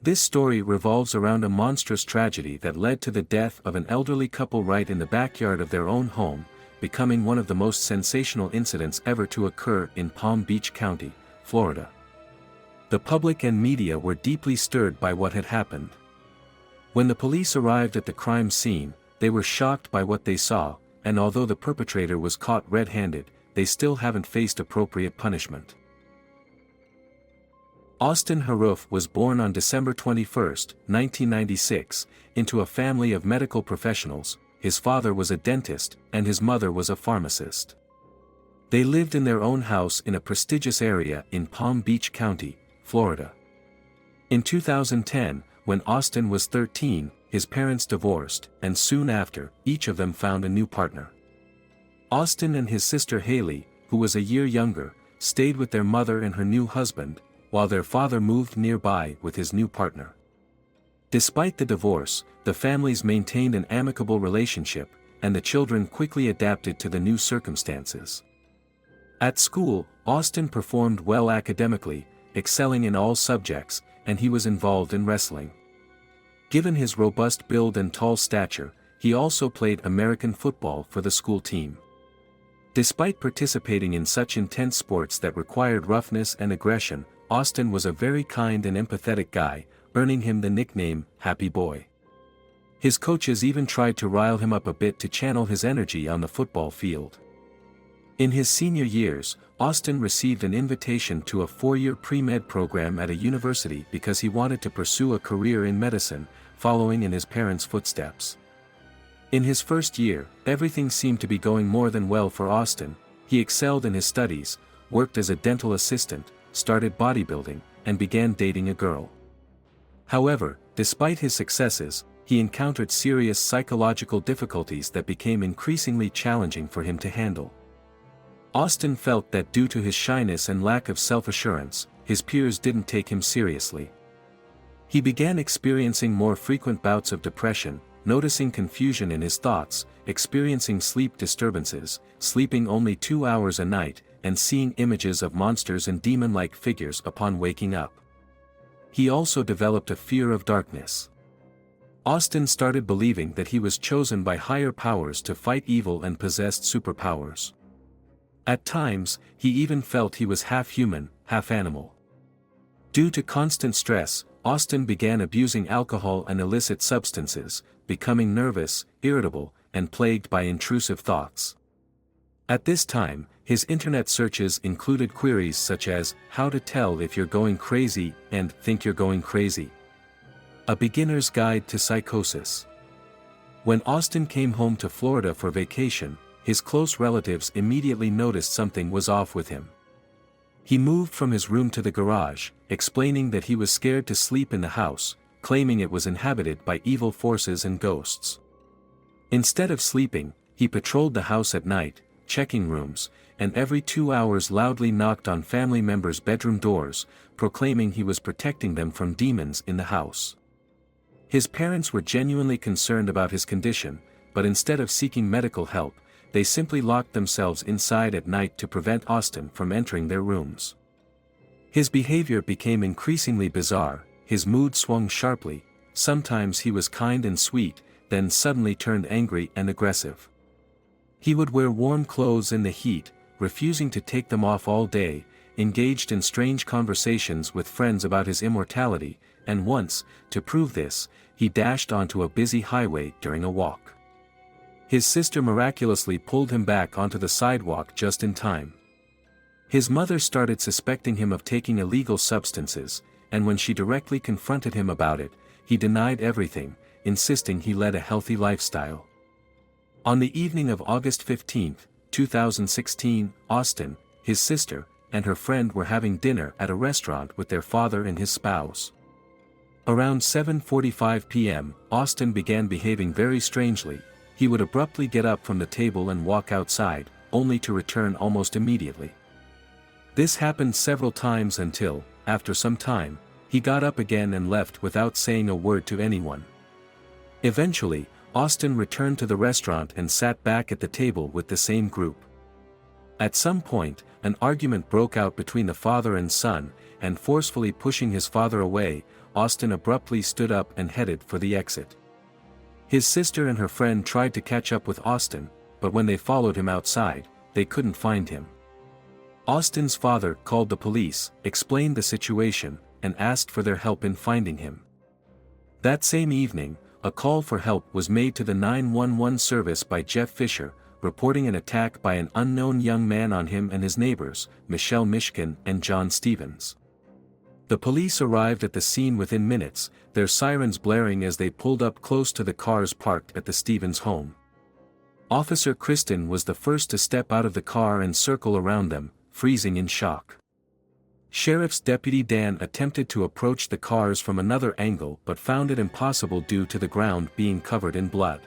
This story revolves around a monstrous tragedy that led to the death of an elderly couple right in the backyard of their own home, becoming one of the most sensational incidents ever to occur in Palm Beach County, Florida. The public and media were deeply stirred by what had happened. When the police arrived at the crime scene, they were shocked by what they saw, and although the perpetrator was caught red-handed, they still haven't faced appropriate punishment. Austin Harrouff was born on December 21, 1996, into a family of medical professionals. His father was a dentist, and his mother was a pharmacist. They lived in their own house in a prestigious area in Palm Beach County, Florida. In 2010, when Austin was 13, his parents divorced, and soon after, each of them found a new partner. Austin and his sister Haley, who was a year younger, stayed with their mother and her new husband, while their father moved nearby with his new partner. Despite the divorce, the families maintained an amicable relationship, and the children quickly adapted to the new circumstances. At school, Austin performed well academically, excelling in all subjects, and he was involved in wrestling. Given his robust build and tall stature, he also played American football for the school team. Despite participating in such intense sports that required roughness and aggression, Austin was a very kind and empathetic guy, earning him the nickname, Happy Boy. His coaches even tried to rile him up a bit to channel his energy on the football field. In his senior years, Austin received an invitation to a 4-year pre-med program at a university because he wanted to pursue a career in medicine, following in his parents' footsteps. In his first year, everything seemed to be going more than well for Austin. He excelled in his studies, worked as a dental assistant, started bodybuilding, and began dating a girl. However, despite his successes, he encountered serious psychological difficulties that became increasingly challenging for him to handle. Austin felt that due to his shyness and lack of self-assurance, his peers didn't take him seriously. He began experiencing more frequent bouts of depression, noticing confusion in his thoughts, experiencing sleep disturbances, sleeping only 2 hours a night, and seeing images of monsters and demon-like figures upon waking up. He also developed a fear of darkness. Austin started believing that he was chosen by higher powers to fight evil and possessed superpowers. At times, he even felt he was half human, half animal. Due to constant stress, Austin began abusing alcohol and illicit substances, becoming nervous, irritable, and plagued by intrusive thoughts. At this time, his internet searches included queries such as, "How to tell if you're going crazy," and "Think you're going crazy?" A beginner's guide to psychosis. When Austin came home to Florida for vacation, his close relatives immediately noticed something was off with him. He moved from his room to the garage, explaining that he was scared to sleep in the house, claiming it was inhabited by evil forces and ghosts. Instead of sleeping, he patrolled the house at night, checking rooms, and every 2 hours loudly knocked on family members' bedroom doors, proclaiming he was protecting them from demons in the house. His parents were genuinely concerned about his condition, but instead of seeking medical help, they simply locked themselves inside at night to prevent Austin from entering their rooms. His behavior became increasingly bizarre, his mood swung sharply, sometimes he was kind and sweet, then suddenly turned angry and aggressive. He would wear warm clothes in the heat, refusing to take them off all day, engaged in strange conversations with friends about his immortality, and once, to prove this, he dashed onto a busy highway during a walk. His sister miraculously pulled him back onto the sidewalk just in time. His mother started suspecting him of taking illegal substances, and when she directly confronted him about it, he denied everything, insisting he led a healthy lifestyle. On the evening of August 15, 2016, Austin, his sister, and her friend were having dinner at a restaurant with their father and his spouse. Around 7:45 p.m., Austin began behaving very strangely. He would abruptly get up from the table and walk outside, only to return almost immediately. This happened several times until, after some time, he got up again and left without saying a word to anyone. Eventually, Austin returned to the restaurant and sat back at the table with the same group. At some point, an argument broke out between the father and son, and forcefully pushing his father away, Austin abruptly stood up and headed for the exit. His sister and her friend tried to catch up with Austin, but when they followed him outside, they couldn't find him. Austin's father called the police, explained the situation, and asked for their help in finding him. That same evening, a call for help was made to the 911 service by Jeff Fisher, reporting an attack by an unknown young man on him and his neighbors, Michelle Mishkin and John Stevens. The police arrived at the scene within minutes, their sirens blaring as they pulled up close to the cars parked at the Stevens home. Officer Kristen was the first to step out of the car and circle around them, freezing in shock. Sheriff's Deputy Dan attempted to approach the cars from another angle but found it impossible due to the ground being covered in blood.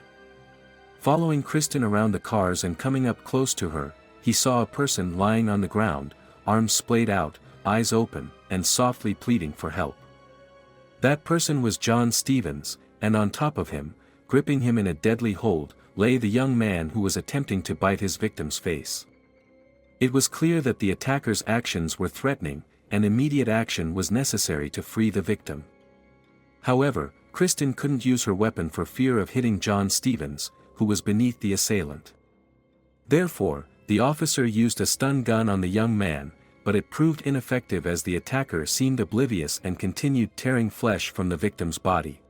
Following Kristen around the cars and coming up close to her, he saw a person lying on the ground, arms splayed out, eyes open, and softly pleading for help. That person was John Stevens, and on top of him, gripping him in a deadly hold, lay the young man who was attempting to bite his victim's face. It was clear that the attacker's actions were threatening, and immediate action was necessary to free the victim. However, Kristen couldn't use her weapon for fear of hitting John Stevens, who was beneath the assailant. Therefore, the officer used a stun gun on the young man, but it proved ineffective as the attacker seemed oblivious and continued tearing flesh from the victim's body.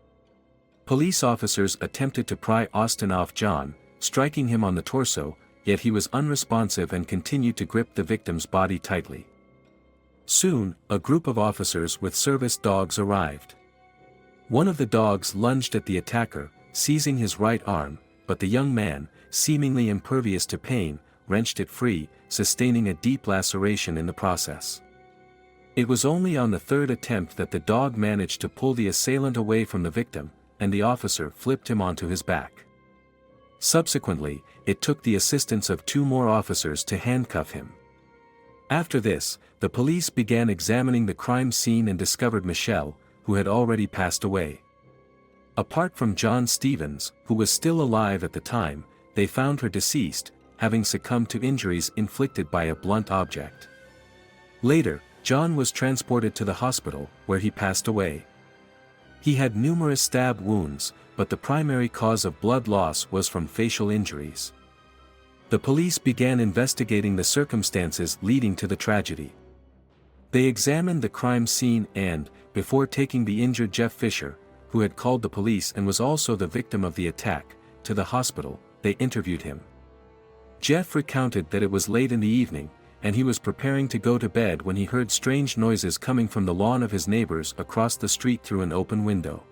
Police officers attempted to pry Austin off John, striking him on the torso, yet he was unresponsive and continued to grip the victim's body tightly. Soon, a group of officers with service dogs arrived. One of the dogs lunged at the attacker, seizing his right arm, but the young man, seemingly impervious to pain, wrenched it free, sustaining a deep laceration in the process. It was only on the third attempt that the dog managed to pull the assailant away from the victim, and the officer flipped him onto his back. Subsequently, it took the assistance of 2 more officers to handcuff him. After this, the police began examining the crime scene and discovered Michelle, who had already passed away. Apart from John Stevens, who was still alive at the time, they found her deceased, having succumbed to injuries inflicted by a blunt object. Later, John was transported to the hospital, where he passed away. He had numerous stab wounds, but the primary cause of blood loss was from facial injuries. The police began investigating the circumstances leading to the tragedy. They examined the crime scene and, before taking the injured Jeff Fisher, who had called the police and was also the victim of the attack, to the hospital, they interviewed him. Jeff recounted that it was late in the evening, and he was preparing to go to bed when he heard strange noises coming from the lawn of his neighbors across the street through an open window.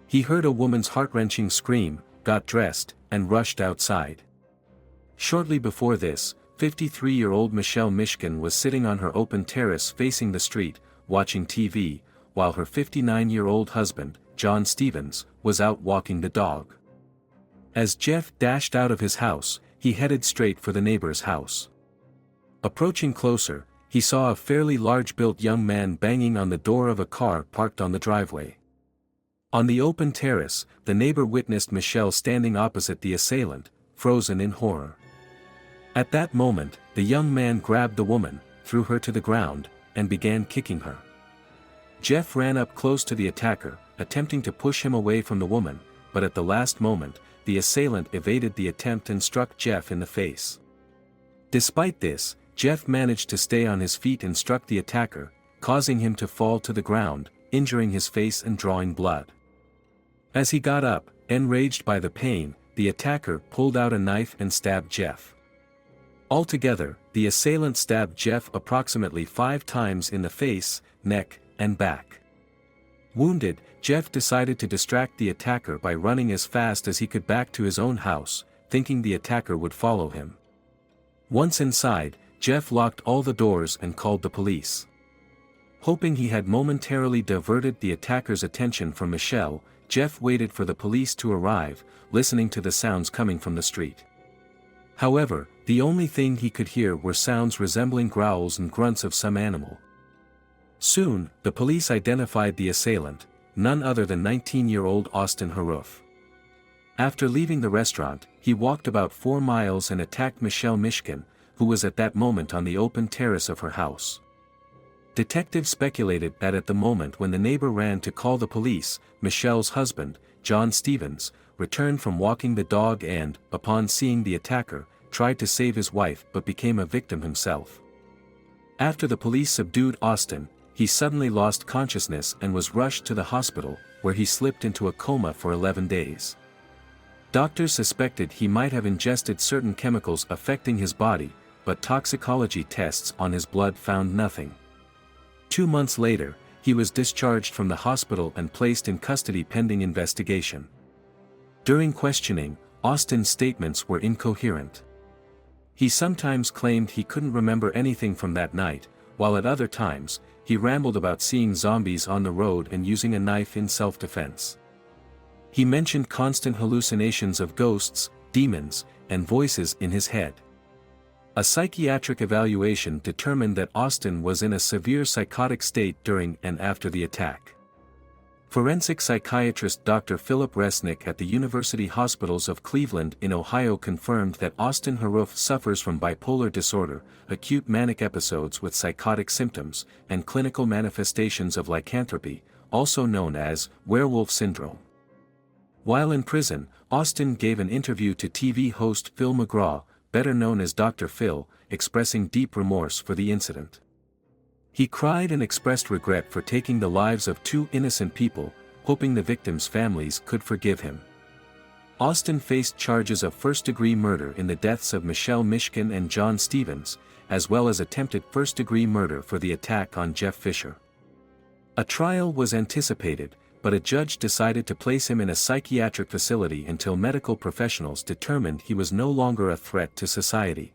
He heard a woman's heart-wrenching scream, got dressed, and rushed outside. Shortly before this, 53-year-old Michelle Mishkin was sitting on her open terrace facing the street, watching TV, while her 59-year-old husband, John Stevens, was out walking the dog. As Jeff dashed out of his house, he headed straight for the neighbor's house. Approaching closer, he saw a fairly large-built young man banging on the door of a car parked on the driveway. On the open terrace, the neighbor witnessed Michelle standing opposite the assailant, frozen in horror. At that moment, the young man grabbed the woman, threw her to the ground, and began kicking her. Jeff ran up close to the attacker, attempting to push him away from the woman, but at the last moment, the assailant evaded the attempt and struck Jeff in the face. Despite this, Jeff managed to stay on his feet and struck the attacker, causing him to fall to the ground, injuring his face and drawing blood. As he got up, enraged by the pain, the attacker pulled out a knife and stabbed Jeff. Altogether, the assailant stabbed Jeff approximately 5 times in the face, neck, and back. Wounded, Jeff decided to distract the attacker by running as fast as he could back to his own house, thinking the attacker would follow him. Once inside, Jeff locked all the doors and called the police. Hoping he had momentarily diverted the attacker's attention from Michelle, Jeff waited for the police to arrive, listening to the sounds coming from the street. However, the only thing he could hear were sounds resembling growls and grunts of some animal. Soon, the police identified the assailant, none other than 19-year-old Austin Harrouff. After leaving the restaurant, he walked about 4 miles and attacked Michelle Mishkin, who was at that moment on the open terrace of her house. Detectives speculated that at the moment when the neighbor ran to call the police, Michelle's husband, John Stevens, returned from walking the dog and, upon seeing the attacker, tried to save his wife but became a victim himself. After the police subdued Austin, he suddenly lost consciousness and was rushed to the hospital, where he slipped into a coma for 11 days. Doctors suspected he might have ingested certain chemicals affecting his body, but toxicology tests on his blood found nothing. 2 months later, he was discharged from the hospital and placed in custody pending investigation. During questioning, Austin's statements were incoherent. He sometimes claimed he couldn't remember anything from that night, while at other times, he rambled about seeing zombies on the road and using a knife in self-defense. He mentioned constant hallucinations of ghosts, demons, and voices in his head. A psychiatric evaluation determined that Austin was in a severe psychotic state during and after the attack. Forensic psychiatrist Dr. Philip Resnick at the University Hospitals of Cleveland in Ohio confirmed that Austin Harrouff suffers from bipolar disorder, acute manic episodes with psychotic symptoms, and clinical manifestations of lycanthropy, also known as werewolf syndrome. While in prison, Austin gave an interview to TV host Phil McGraw, better known as Dr. Phil, expressing deep remorse for the incident. He cried and expressed regret for taking the lives of 2 innocent people, hoping the victims' families could forgive him. Austin faced charges of first-degree murder in the deaths of Michelle Mishkin and John Stevens, as well as attempted first-degree murder for the attack on Jeff Fisher. A trial was anticipated, but a judge decided to place him in a psychiatric facility until medical professionals determined he was no longer a threat to society.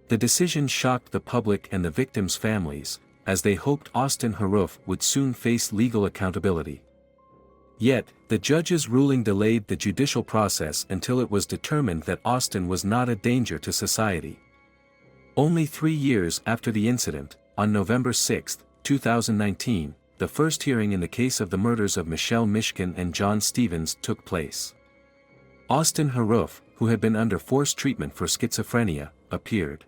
The decision shocked the public and the victims' families, as they hoped Austin Harrouff would soon face legal accountability. Yet, the judge's ruling delayed the judicial process until it was determined that Austin was not a danger to society. Only 3 years after the incident, on November 6, 2019, the first hearing in the case of the murders of Michelle Mishkin and John Stevens took place. Austin Harrouff, who had been under forced treatment for schizophrenia, appeared.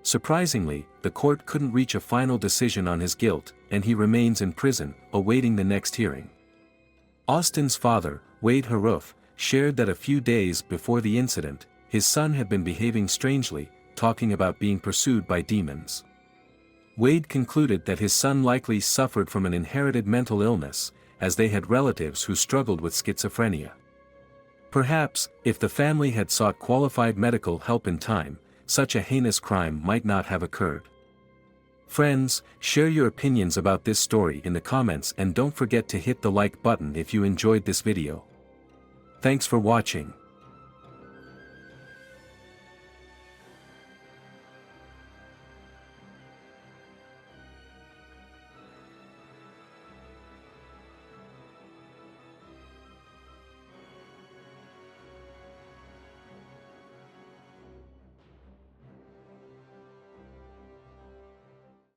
Surprisingly, the court couldn't reach a final decision on his guilt, and he remains in prison, awaiting the next hearing. Austin's father, Wade Harrouff, shared that a few days before the incident, his son had been behaving strangely, talking about being pursued by demons. Wade concluded that his son likely suffered from an inherited mental illness, as they had relatives who struggled with schizophrenia. Perhaps, if the family had sought qualified medical help in time, such a heinous crime might not have occurred. Friends, share your opinions about this story in the comments and don't forget to hit the like button if you enjoyed this video. Thanks for watching.